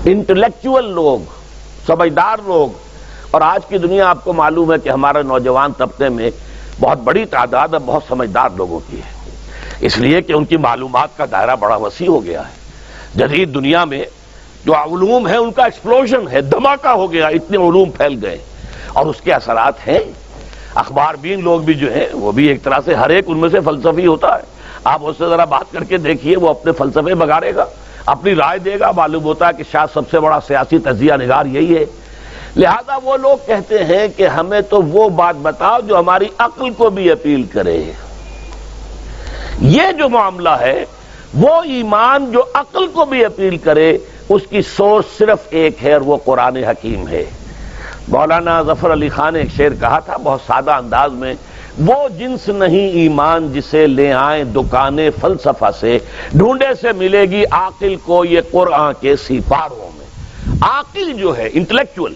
Intellectual لوگ، سمجھدار لوگ، اور آج کی دنیا آپ کو معلوم ہے کہ ہمارے نوجوان طبقے میں بہت بڑی تعداد ہے بہت سمجھدار لوگوں کی ہے، اس لیے کہ ان کی معلومات کا دائرہ بڑا وسیع ہو گیا ہے۔ جدید دنیا میں جو علوم ہے ان کا ایکسپلوژن ہے، دھماکہ ہو گیا، اتنے علوم پھیل گئے اور اس کے اثرات ہیں۔ اخبار بین لوگ بھی جو ہیں وہ بھی ایک طرح سے ہر ایک ان میں سے فلسفی ہوتا ہے، آپ اس سے ذرا بات کر کے دیکھیے، وہ اپنے فلسفے بگاڑے گا، اپنی رائے دے گا، معلوم ہوتا ہے کہ شاید سب سے بڑا سیاسی تجزیہ نگار یہی ہے۔ لہذا وہ لوگ کہتے ہیں کہ ہمیں تو وہ بات بتاؤ جو ہماری عقل کو بھی اپیل کرے۔ یہ جو معاملہ ہے وہ ایمان جو عقل کو بھی اپیل کرے، اس کی سورس صرف ایک ہے اور وہ قرآن حکیم ہے۔ مولانا ظفر علی خان نے ایک شعر کہا تھا بہت سادہ انداز میں، وہ جنس نہیں ایمان جسے لے آئیں دکانیں فلسفہ سے، ڈھونڈے سے ملے گی عاقل کو یہ قرآن کے سیپاروں میں۔ عاقل جو ہے انٹلیکچوئل،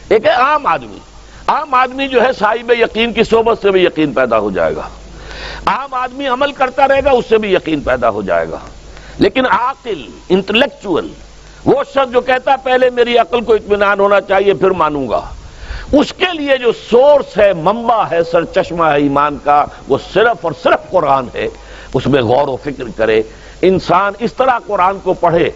ایک ہے عام آدمی۔ عام آدمی جو ہے صاحب یقین کی صحبت سے بھی یقین پیدا ہو جائے گا، عام آدمی عمل کرتا رہے گا اس سے بھی یقین پیدا ہو جائے گا، لیکن عاقل انٹلیکچوئل وہ شخص جو کہتا ہے پہلے میری عقل کو اطمینان ہونا چاہیے پھر مانوں گا، اس کے لیے جو سورس ہے، منبع ہے، سرچشمہ ہے ایمان کا، وہ صرف اور صرف قرآن ہے۔ اس میں غور و فکر کرے، انسان اس طرح قرآن کو پڑھے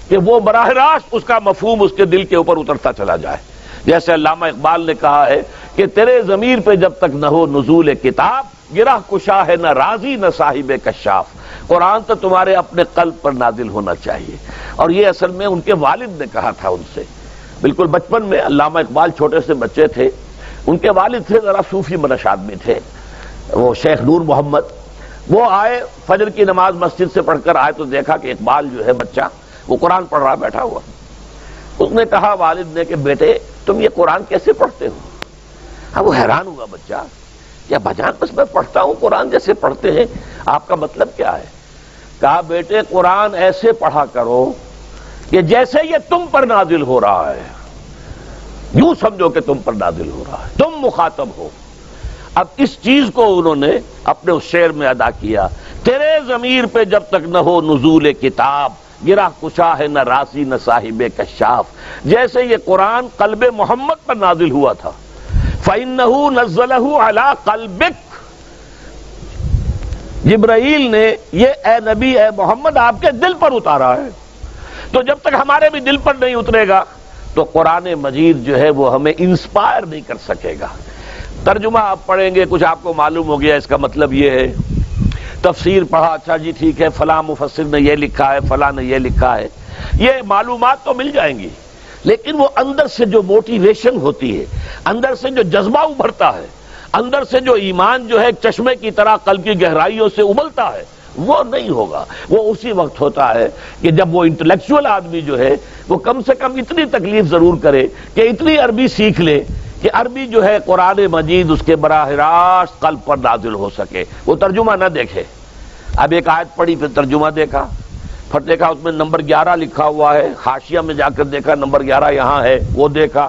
کہ وہ براہ راست اس کا مفہوم اس کے دل کے اوپر اترتا چلا جائے۔ جیسے علامہ اقبال نے کہا ہے کہ تیرے ضمیر پہ جب تک نہ ہو نزول کتاب، گرہ کشا ہے نہ رازی نہ صاحب کشاف۔ قرآن تو تمہارے اپنے قلب پر نازل ہونا چاہیے، اور یہ اصل میں ان کے والد نے کہا تھا ان سے۔ بالکل بچپن میں علامہ اقبال چھوٹے سے بچے تھے، ان کے والد تھے ذرا صوفی منش آدمی تھے، وہ شیخ نور محمد۔ وہ آئے فجر کی نماز مسجد سے پڑھ کر آئے تو دیکھا کہ اقبال جو ہے بچہ وہ قرآن پڑھ رہا بیٹھا ہوا۔ اس نے کہا والد نے کہ بیٹے تم یہ قرآن کیسے پڑھتے ہو؟ اب وہ حیران ہوا بچہ، یا بجان بس میں پڑھتا ہوں قرآن جیسے پڑھتے ہیں، آپ کا مطلب کیا ہے؟ کہا بیٹے قرآن ایسے پڑھا کرو کہ جیسے یہ تم پر نازل ہو رہا ہے، یوں سمجھو کہ تم پر نازل ہو رہا ہے، تم مخاطب ہو۔ اب اس چیز کو انہوں نے اپنے اس شعر میں ادا کیا، تیرے ضمیر پہ جب تک نہ ہو نزول کتاب، گرہ کشا ہے نہ راسی نہ صاحب کشاف۔ جیسے یہ قرآن قلب محمد پر نازل ہوا تھا، فَإِنَّهُ نَزَّلَهُ عَلَىٰ قَلْبِكَ، جبرائیل نے یہ اے نبی اے محمد آپ کے دل پر اتارا ہے۔ تو جب تک ہمارے بھی دل پر نہیں اترے گا تو قرآن مجید جو ہے وہ ہمیں انسپائر نہیں کر سکے گا۔ ترجمہ آپ پڑھیں گے، کچھ آپ کو معلوم ہو گیا اس کا مطلب یہ ہے، تفسیر پڑھا، اچھا جی ٹھیک ہے فلاں مفسر نے یہ لکھا ہے، فلاں نے یہ لکھا ہے، یہ معلومات تو مل جائیں گی، لیکن وہ اندر سے جو موٹیویشن ہوتی ہے، اندر سے جو جذبہ ابھرتا ہے، اندر سے جو ایمان جو ہے چشمے کی طرح قلب کی گہرائیوں سے ابلتا ہے، وہ نہیں ہوگا۔ وہ اسی وقت ہوتا ہے کہ جب وہ انٹلیکچوئل آدمی جو ہے وہ کم سے کم اتنی تکلیف ضرور کرے کہ اتنی عربی سیکھ لے کہ عربی جو ہے قرآن مجید اس کے براہ راست قلب پر نازل ہو سکے، وہ ترجمہ نہ دیکھے۔ اب ایک آیت پڑھی پھر ترجمہ دیکھا، پھر دیکھا اس میں نمبر 11 لکھا ہوا ہے، حاشیہ میں جا کر دیکھا نمبر 11 یہاں ہے، وہ دیکھا،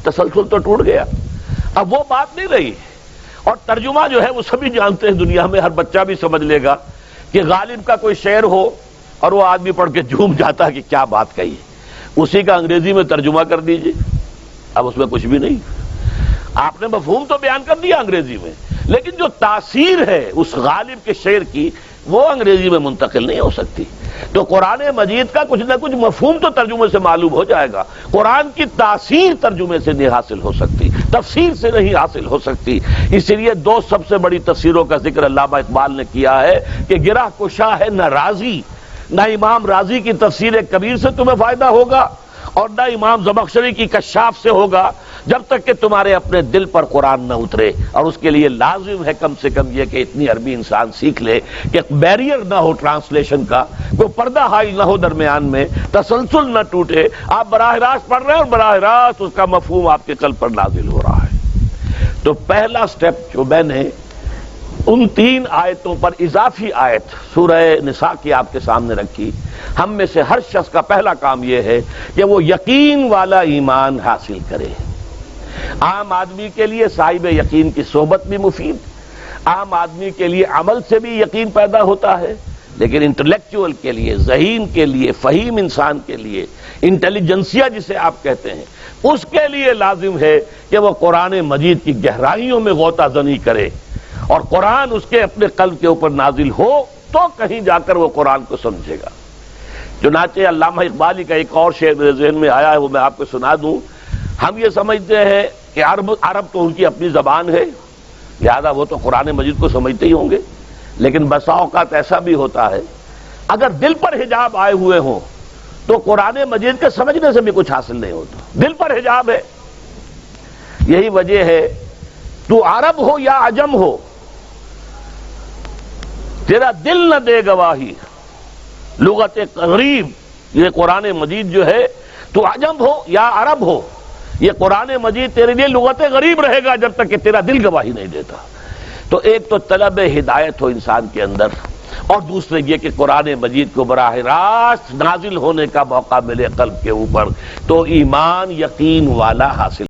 تسلسل تو ٹوٹ گیا۔ اب وہ بات نہیں رہی، اور ترجمہ جو ہے وہ سبھی جانتے ہیں، دنیا میں ہر بچہ بھی سمجھ لے گا کہ غالب کا کوئی شعر ہو اور وہ آدمی پڑھ کے جھوم جاتا ہے کہ کیا بات کہی، اسی کا انگریزی میں ترجمہ کر دیجئے، اب اس میں کچھ بھی نہیں۔ آپ نے مفہوم تو بیان کر دیا انگریزی میں، لیکن جو تاثیر ہے اس غالب کے شعر کی وہ انگریزی میں منتقل نہیں ہو سکتی۔ تو قرآن مجید کا کچھ نہ کچھ مفہوم تو ترجمے سے معلوم ہو جائے گا، قرآن کی تاثیر ترجمے سے نہیں حاصل ہو سکتی، تفسیر سے نہیں حاصل ہو سکتی۔ اسی لیے دو سب سے بڑی تفسیروں کا ذکر علامہ اقبال نے کیا ہے کہ گرہ کشا ہے نہ رازی، نہ امام رازی کی تفسیر کبیر سے تمہیں فائدہ ہوگا اور نہ امام زمخشری کی کشاف سے ہوگا، جب تک کہ تمہارے اپنے دل پر قرآن نہ اترے۔ اور اس کے لیے لازم ہے کم سے کم یہ کہ اتنی عربی انسان سیکھ لے کہ بیریئر نہ ہو ٹرانسلیشن کا، کوئی پردہ حائل نہ ہو درمیان میں، تسلسل نہ ٹوٹے، آپ براہ راست پڑھ رہے ہیں اور براہ راست اس کا مفہوم آپ کے قلب پر نازل ہو رہا ہے۔ تو پہلا سٹیپ جو میں نے ان 3 آیتوں پر اضافی آیت سورہ نساء کی آپ کے سامنے رکھی، ہم میں سے ہر شخص کا پہلا کام یہ ہے کہ وہ یقین والا ایمان حاصل کرے۔ عام آدمی کے لیے صاحب یقین کی صحبت بھی مفید، عام آدمی کے لیے عمل سے بھی یقین پیدا ہوتا ہے، لیکن انٹلیکچوئل کے لیے، ذہین کے لیے، فہیم انسان کے لیے انٹیلیجنسیا جسے آپ کہتے ہیں، اس کے لیے لازم ہے کہ وہ قرآن مجید کی گہرائیوں میں غوطہ زنی کرے اور قرآن اس کے اپنے قلب کے اوپر نازل ہو تو کہیں جا کر وہ قرآن کو سمجھے گا۔ چنانچہ علامہ اقبالی کا ایک اور شعر میرے ذہن میں آیا ہے، وہ میں آپ کو سنا دوں۔ ہم یہ سمجھتے ہیں کہ عرب تو ان کی اپنی زبان ہے، لہذا وہ تو قرآن مجید کو سمجھتے ہی ہوں گے، لیکن بسا اوقات ایسا بھی ہوتا ہے اگر دل پر حجاب آئے ہوئے ہوں تو قرآن مجید کے سمجھنے سے بھی کچھ حاصل نہیں ہوتا، دل پر حجاب ہے۔ یہی وجہ ہے تو عرب ہو یا عجم ہو، تیرا دل نہ دے گواہی، لغت غریب، یہ قرآن مجید جو ہے، تو عجم ہو یا عرب ہو، یہ قرآن مجید تیرے لیے لغت غریب رہے گا جب تک کہ تیرا دل گواہی نہیں دیتا۔ تو ایک تو طلب ہدایت ہو انسان کے اندر، اور دوسرے یہ کہ قرآن مجید کو براہ راست نازل ہونے کا موقع ملے قلب کے اوپر، تو ایمان یقین والا حاصل